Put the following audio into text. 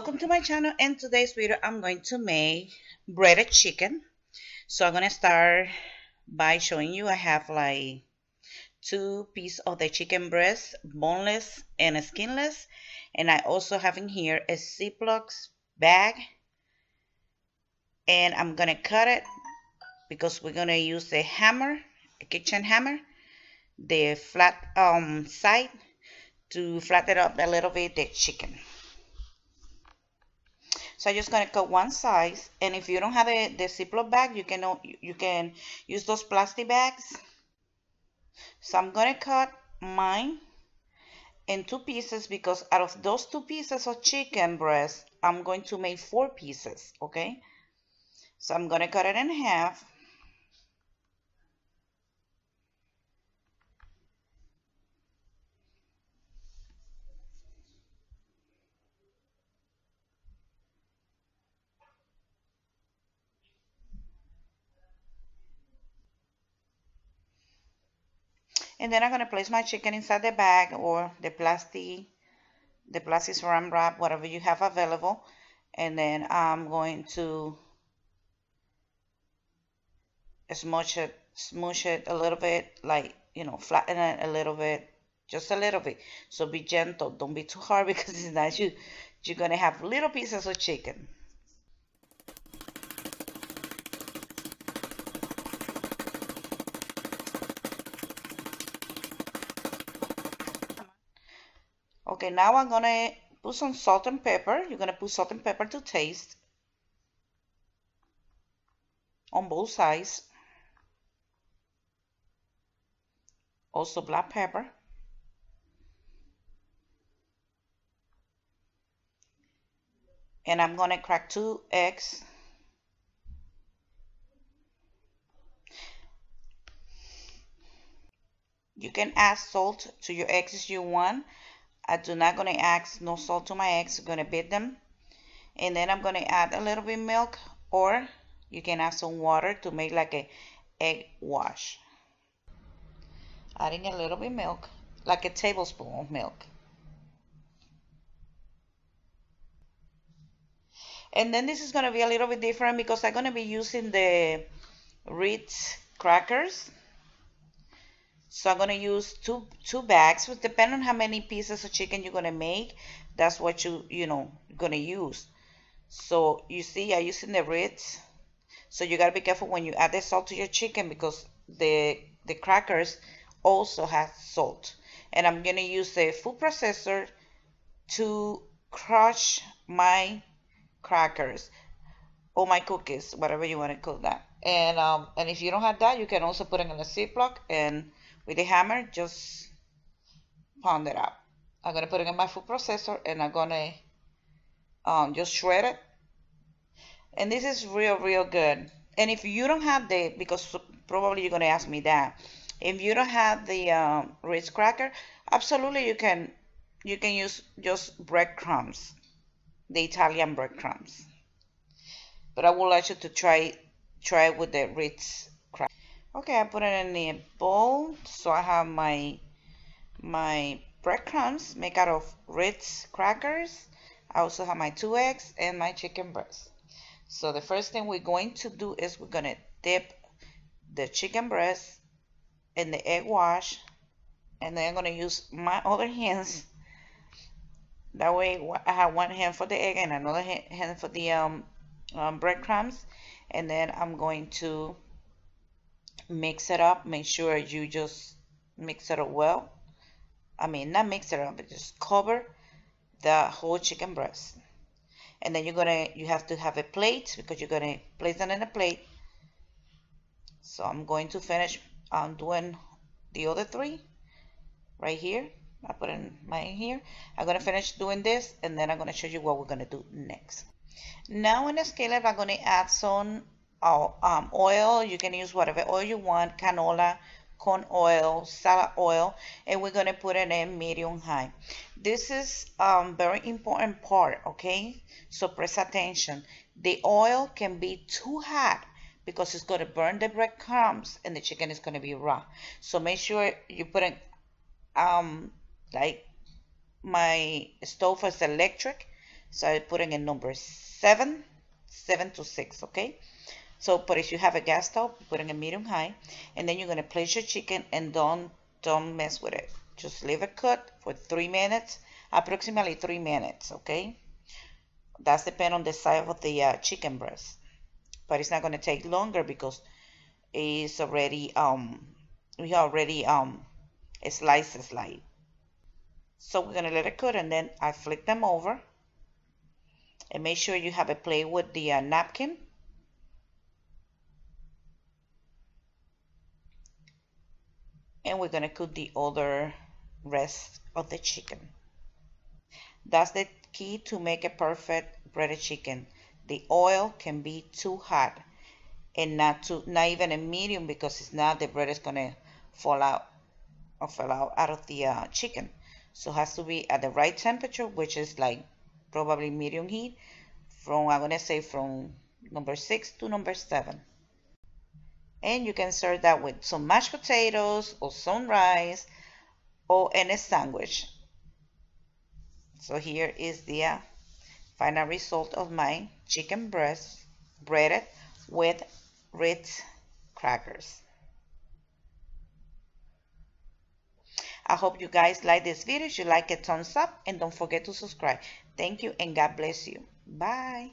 Welcome to my channel. In today's video I'm going to make breaded chicken. So I'm going to start by showing you I have like two pieces of the chicken breast, boneless and skinless, and I also have in here a Ziploc bag, and I'm going to cut it because we're going to use a hammer, a kitchen hammer, the flat side to flatten up a little bit the chicken. So I'm just gonna cut one size, and if you don't have the Ziploc bag, you can use those plastic bags. So I'm gonna cut mine in two pieces because out of those two pieces of chicken breast, I'm going to make 4 pieces. Okay, so I'm gonna cut it in half. And then I'm gonna place my chicken inside the bag or the plastic saran wrap, whatever you have available. And then I'm going to smoosh it a little bit, like, flatten it a little bit, just a little bit. So be gentle, don't be too hard because it's not you're gonna have little pieces of chicken. Okay, now I'm gonna put some salt and pepper. You're gonna put salt and pepper to taste on both sides. Also black pepper. And I'm gonna crack 2 eggs. You can add salt to your eggs if you want. I do not gonna add no salt to my eggs. I'm gonna beat them. And then I'm gonna add a little bit of milk, or you can add some water to make like a egg wash. Adding a little bit of milk, like a tablespoon of milk. And then this is going to be a little bit different because I'm going to be using the Ritz crackers. So I'm going to use two bags, which depending on how many pieces of chicken you're going to make, that's what you're going to use. So you see I'm using the Ritz. So you got to be careful when you add the salt to your chicken because the crackers also have salt. And I'm going to use a food processor to crush my crackers or my cookies, whatever you want to call that. And if you don't have that, you can also put it in a Ziploc and with a hammer just pound it out. I'm going to put it in my food processor and I'm going to just shred it. And this is real good. And if you don't have because probably you're going to ask me that, if you don't have the Ritz cracker, absolutely you can use just breadcrumbs, the Italian breadcrumbs. But I would like you to try it with the Ritz cracker. Okay, I put it in the bowl. So I have my breadcrumbs made out of Ritz crackers. I also have my 2 eggs and my chicken breast. So the first thing we're going to do is we're going to dip the chicken breast in the egg wash, and then I'm going to use my other hands. That way I have one hand for the egg and another hand for the breadcrumbs. And then I'm going to mix it up. Make sure you just mix it up well. I mean, not mix it up, but just cover the whole chicken breast. And then you have to have a plate because you're gonna place it in a plate. So I'm going to finish doing the other 3 right here. I put in mine here. I'm gonna finish doing this, and then I'm gonna show you what we're gonna do next. Now in the skillet, I'm gonna add some oil. You can use whatever oil you want, canola, corn oil, salad oil, and we're gonna put it in medium high. This is very important part, okay? So press attention. The oil can be too hot because it's gonna burn the breadcrumbs and the chicken is gonna be raw. So make sure you put it like my stove is electric, So I put it in number 7, 7 to 6, okay? So, but if you have a gas stove, put it in medium high, and then you're gonna place your chicken and don't mess with it. Just leave it cook for 3 minutes, approximately 3 minutes, okay? That's depend on the size of the chicken breast, but it's not gonna take longer because it's already we already slices light. So we're gonna let it cook, and then I flip them over, and make sure you have a plate with the napkin. And we're gonna cook the other rest of the chicken. That's the key to make a perfect breaded chicken. The oil can be too hot and not even a medium, because it's not, the bread is gonna fall out or fall out of the chicken. So it has to be at the right temperature, which is like probably medium heat, from, I'm gonna say, from number 6 to number 7. And you can serve that with some mashed potatoes or some rice or any sandwich. So here is the final result of my chicken breast breaded with Ritz crackers. I hope you guys like this video. If you like it, thumbs up, and don't forget to subscribe. Thank you, and God bless you. Bye.